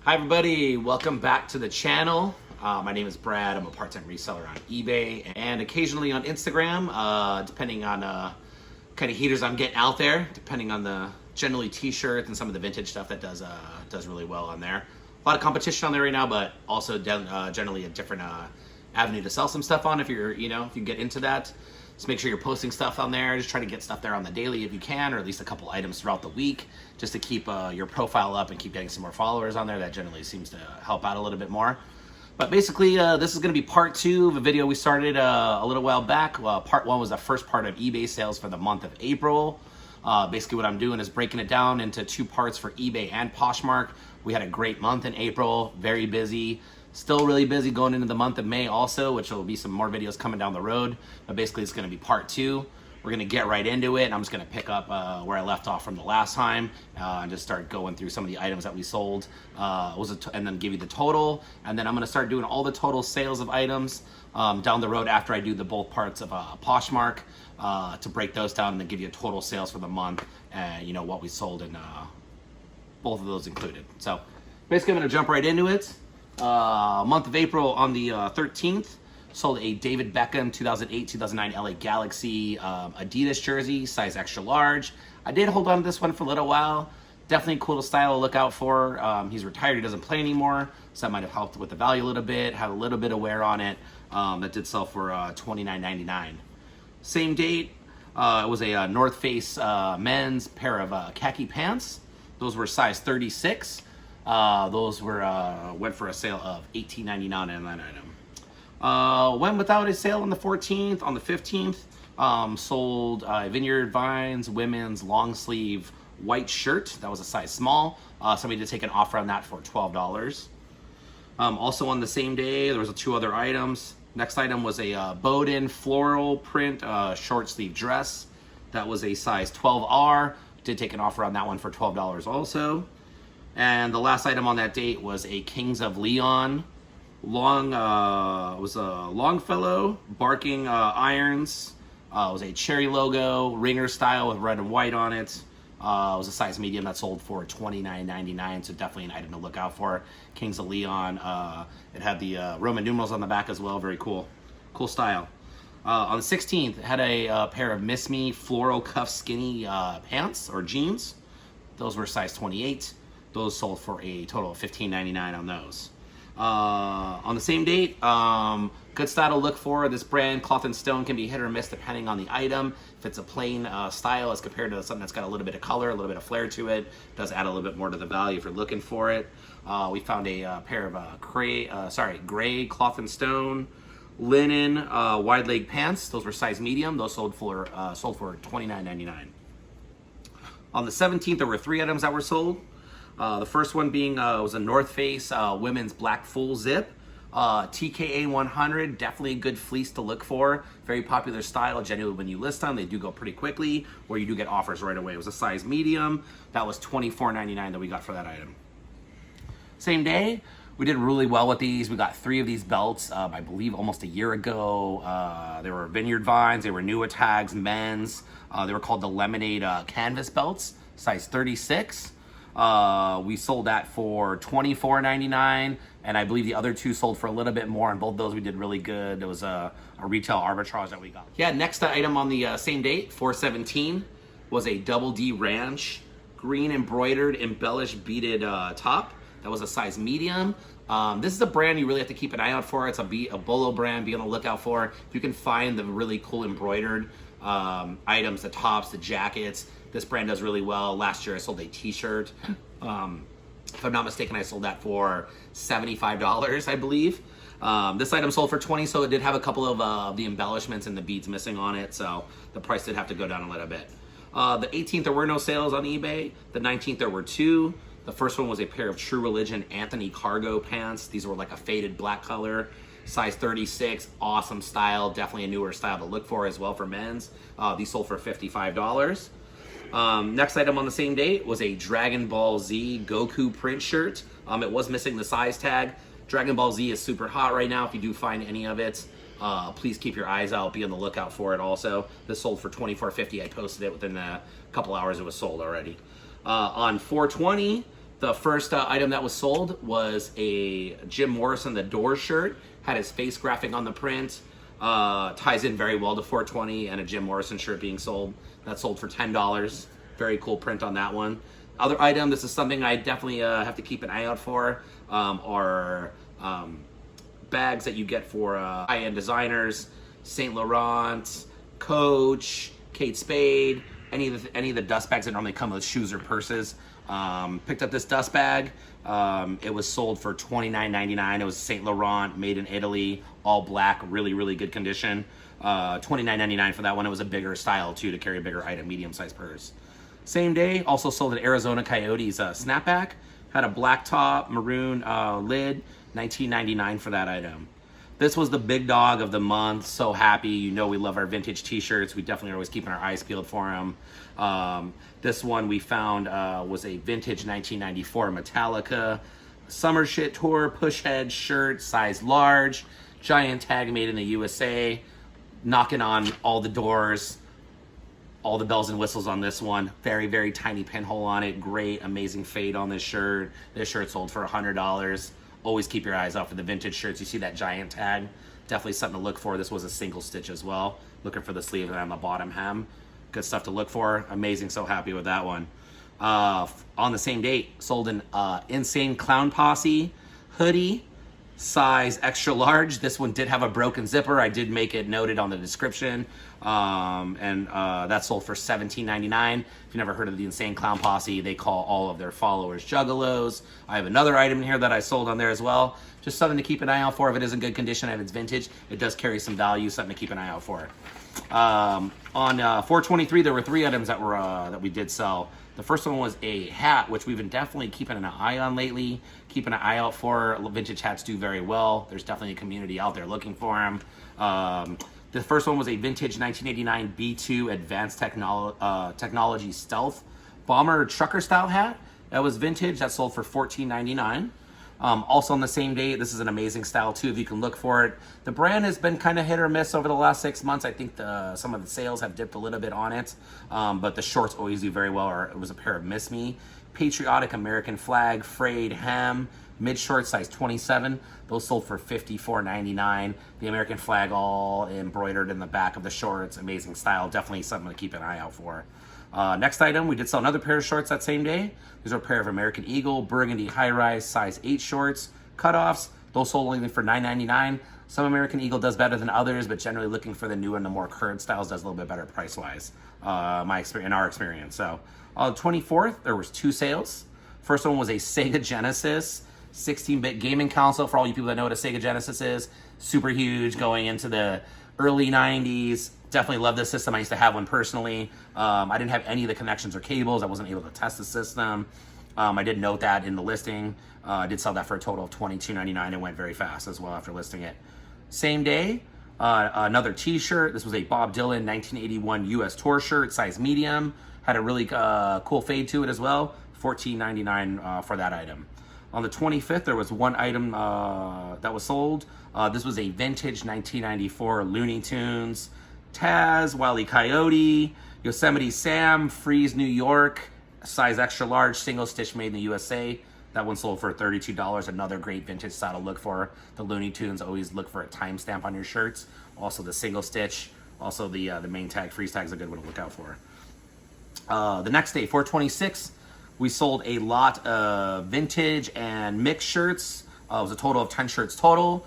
Hi everybody, welcome back to the channel. My name is Brad. I'm a part-time reseller on eBay and occasionally on Instagram, depending on kind of heaters I'm getting out there, depending on the generally t-shirts and some of the vintage stuff that does really well on there. A lot of competition on there right now, but also generally a different avenue to sell some stuff on if you're, if you get into that. Just make sure you're posting stuff on there. Just try to get stuff there on the daily if you can, or at least a couple items throughout the week, just to keep your profile up and keep getting some more followers on there. That generally seems to help out a little bit more. But basically, this is going to be part 2 of a video we started a little while back. Part 1 was the first part of eBay sales for the month of April. Basically, what I'm doing is breaking it down into 2 parts for eBay and Poshmark. We had a great month in April, very busy. Still really busy going into the month of May also, which will be some more videos coming down the road. But basically, it's going to be part 2. We're going to get right into it, and I'm just going to pick up where I left off from the last time and just start going through some of the items that we sold, and then give you the total. And then I'm going to start doing all the total sales of items down the road after I do the both parts of Poshmark to break those down and then give you a total sales for the month and what we sold in both of those included. So basically, I'm going to jump right into it. Month of April on the 13th, sold a David Beckham 2008-2009 LA Galaxy Adidas jersey, size extra large. I did hold on to this one for a little while. Definitely a cool style to look out for. He's retired, he doesn't play anymore, so that might have helped with the value a little bit. Had a little bit of wear on it. That did sell for $29.99. Same date, it was a North Face men's pair of khaki pants. Those were size 36. Those were went for a sale of $18.99 on that item. Went without a sale on the 14th. On the 15th, sold Vineyard Vines women's long sleeve white shirt. That was a size small. Somebody did take an offer on that for $12. Also on the same day, there was 2 other items. Next item was a Bowden floral print short sleeve dress. That was a size 12R. Did take an offer on that one for $12 also. And the last item on that date was a Kings of Leon Longfellow barking irons. It was a cherry logo, ringer style with red and white on it. It was a size medium that sold for $29.99, so definitely an item to look out for. Kings of Leon. It had the Roman numerals on the back as well. Very cool style. On the 16th, it had a pair of Miss Me floral cuff skinny pants or jeans. Those were size 28. Those sold for a total of $15.99 on those. On the same date, good style to look for. This brand, Cloth & Stone, can be hit or miss depending on the item. If it's a plain style as compared to something that's got a little bit of color, a little bit of flair to it, does add a little bit more to the value if you're looking for it. We found a pair of gray Cloth & Stone linen wide leg pants. Those were size medium. Those sold for $29.99. On the 17th, there were 3 items that were sold. The first one being was a North Face women's black full zip. TKA 100, definitely a good fleece to look for. Very popular style. Generally, when you list them, they do go pretty quickly, or you do get offers right away. It was a size medium. That was $24.99 that we got for that item. Same day, we did really well with these. We got 3 of these belts, I believe almost a year ago. They were Vineyard Vines. They were newer tags, men's. They were called the Lemonade canvas belts, size 36. We sold that for $24.99, and I believe the other 2 sold for a little bit more, and both those we did really good. There was a retail arbitrage that we got. Yeah, next item on the same date, 4/17, was a Double D Ranch green embroidered embellished beaded top. That was a size medium. This is a brand you really have to keep an eye out for. It's a Bolo brand, be on the lookout for. If you can find the really cool embroidered items, the tops, the jackets, this brand does really well. Last year I sold a t-shirt. If I'm not mistaken, I sold that for $75, I believe. This item sold for $20, so it did have a couple of the embellishments and the beads missing on it, so the price did have to go down a little bit. The 18th, there were no sales on eBay. The 19th, there were 2. The first one was a pair of True Religion Anthony cargo pants. These were like a faded black color, size 36, awesome style, definitely a newer style to look for as well for men's. These sold for $55. Next item on the same date was a Dragon Ball Z Goku print shirt. It was missing the size tag. Dragon Ball Z is super hot right now. If you do find any of it, please keep your eyes out, be on the lookout for it also. This sold for $24.50. I posted it within a couple hours. It was sold already. On 4/20, The first item that was sold was a Jim Morrison The Doors shirt. Had his face graphic on the print. Ties in very well to 420 and a Jim Morrison shirt being sold. That sold for $10. Very cool print on that one. Other item, this is something I definitely have to keep an eye out for, are bags that you get for high-end designers, Saint Laurent, Coach, Kate Spade, any of the dust bags that normally come with shoes or purses. Picked up this dust bag. It was sold for $29.99. It was Saint Laurent, made in Italy, all black, really, really good condition. $29.99 for that one. It was a bigger style too, to carry a bigger item, medium-sized purse. Same day, also sold an Arizona Coyotes snapback. Had a black top, maroon lid, $19.99 for that item. This was the big dog of the month. So happy. You know we love our vintage t-shirts. We definitely are always keeping our eyes peeled for them. This one we found was a vintage 1994 Metallica Summer Shit Tour push head shirt, size large, giant tag, made in the USA. Knocking on all the doors. All the bells and whistles on this one. Very, very tiny pinhole on it. Great, amazing fade on this shirt. This shirt sold for $100. Always keep your eyes out for the vintage shirts. You see that giant tag? Definitely something to look for. This was a single stitch as well. Looking for the sleeve and the bottom hem. Good stuff to look for. Amazing, so happy with that one. On the same date, sold an Insane Clown Posse hoodie. Size extra large. This one did have a broken zipper. I did make it noted on the description. That sold for $17.99. If you've never heard of the Insane Clown Posse, they call all of their followers juggalos. I have another item here that I sold on there as well. Just something to keep an eye out for. If it is in good condition and it's vintage, it does carry some value, something to keep an eye out for. On 423, there were 3 items that we did sell. The first one was a hat, which we've been definitely keeping an eye on lately, keeping an eye out for. Vintage hats do very well. There's definitely a community out there looking for them. The first one was a vintage 1989 B2 Advanced Technology Stealth Bomber Trucker style hat. That was vintage. That sold for $14.99. Also on the same day, this is an amazing style too, if you can look for it. The brand has been kind of hit or miss over the last 6 months. I think some of the sales have dipped a little bit on it, but the shorts always do very well. It was a pair of Miss Me. Patriotic American flag, frayed hem, mid short, size 27. Those sold for $54.99. The American flag all embroidered in the back of the shorts. Amazing style. Definitely something to keep an eye out for. Next item, we did sell another pair of shorts that same day. These are a pair of American Eagle burgundy high-rise size 8 shorts, cutoffs. Those sold only for $9.99. Some American Eagle does better than others, but generally looking for the new and the more current styles does a little bit better price-wise. In our experience. So on the 24th, there was 2 sales. First one was a Sega Genesis 16-bit gaming console. For all you people that know what a Sega Genesis is, super huge, going into the early 90s. Definitely love this system. I used to have one personally. I didn't have any of the connections or cables. I wasn't able to test the system. I did note that in the listing. I did sell that for a total of $22.99. It went very fast as well after listing it. Same day, another t-shirt. This was a Bob Dylan 1981 US tour shirt, size medium. Had a really cool fade to it as well. $14.99 for that item. On the 25th, there was one item that was sold. This was a vintage 1994 Looney Tunes Taz, Wile E. Coyote, Yosemite Sam, Freeze, New York, size extra large, single stitch, made in the USA. That one sold for $32. Another great vintage style to look for. The Looney Tunes, always look for a timestamp on your shirts. Also the single stitch. Also the main tag, freeze tag is a good one to look out for. The next day, 426, we sold a lot of vintage and mixed shirts. It was a total of 10 shirts total.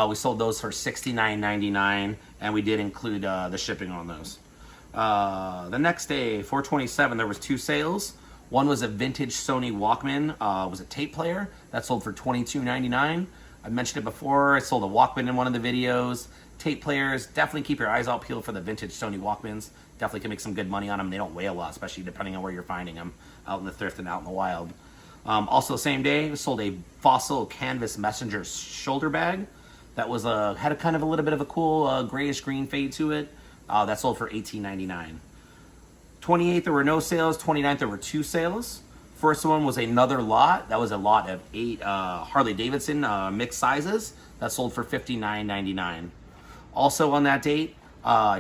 We sold those for $69.99, and we did include the shipping on those. The next day, 427, there was 2 sales. One was a vintage Sony Walkman. It was a tape player that sold for $22.99. I mentioned it before. I sold a Walkman in one of the videos. Tape players, definitely keep your eyes out peeled for the vintage Sony Walkmans. Definitely can make some good money on them. They don't weigh a lot, especially depending on where you're finding them, out in the thrift and out in the wild. Also, same day, we sold a Fossil Canvas Messenger shoulder bag. That was had a kind of a little bit of a cool grayish green fade to it. That sold for $18.99. 28th, there were no sales. 29th, there were 2 sales. First one was another lot. That was a lot of 8 Harley Davidson mixed sizes. That sold for $59.99. Also on that date,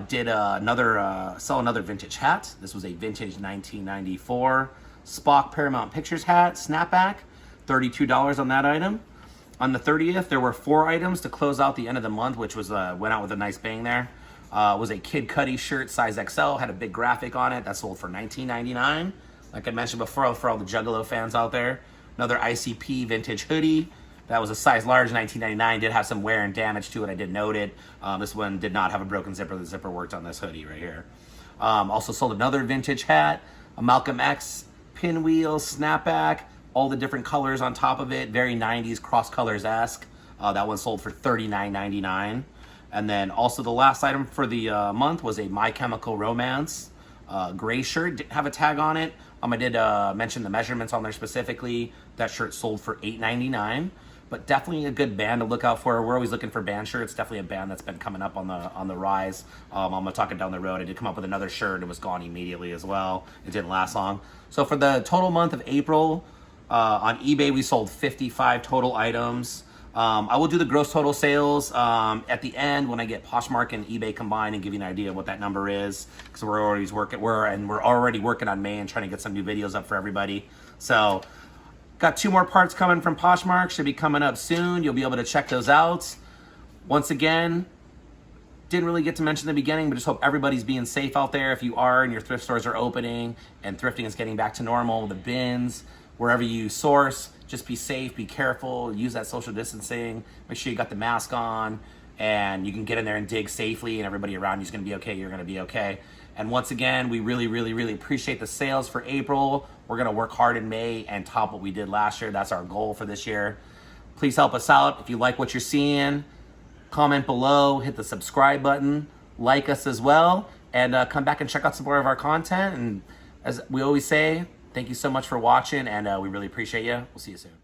did sell another vintage hat. This was a vintage 1994 Spock Paramount Pictures hat, snapback, $32 on that item. On the 30th, there were 4 items to close out the end of the month, which was went out with a nice bang there. Was a Kid Cudi shirt, size XL, had a big graphic on it. That sold for $19.99. Like I mentioned before, for all the Juggalo fans out there. Another ICP vintage hoodie. That was a size large, $19.99. Did have some wear and damage to it. I did note it. This one did not have a broken zipper. The zipper worked on this hoodie right here. Also sold another vintage hat, a Malcolm X pinwheel snapback, all the different colors on top of it, very 90s cross colors-esque. That one sold for $39.99. And then also the last item for the month was a My Chemical Romance gray shirt. Didn't have a tag on it. I did mention the measurements on there specifically. That shirt sold for $8.99. But definitely a good band to look out for. We're always looking for band shirts. Definitely a band that's been coming up on the rise. I'm gonna talk it down the road. I did come up with another shirt. It was gone immediately as well. It didn't last long. So for the total month of April, on eBay we sold 55 total items. I will do the gross total sales at the end when I get Poshmark and eBay combined and give you an idea of what that number is, because we're already working on May and trying to get some new videos up for everybody. So got 2 more parts coming from Poshmark, should be coming up soon. You'll be able to check those out. Once again, didn't really get to mention in the beginning, but just hope everybody's being safe out there. If you are and your thrift stores are opening and thrifting is getting back to normal, the bins, wherever you source, just be safe, be careful, use that social distancing, make sure you got the mask on, and you can get in there and dig safely, and everybody around you is going to be okay, you're going to be okay. And once again, we really, really, really appreciate the sales for April. We're going to work hard in May and top what we did last year. That's our goal for this year. Please help us out. If you like what you're seeing, comment below, hit the subscribe button, like us as well, and come back and check out some more of our content. And as we always say, thank you so much for watching, and we really appreciate you. We'll see you soon.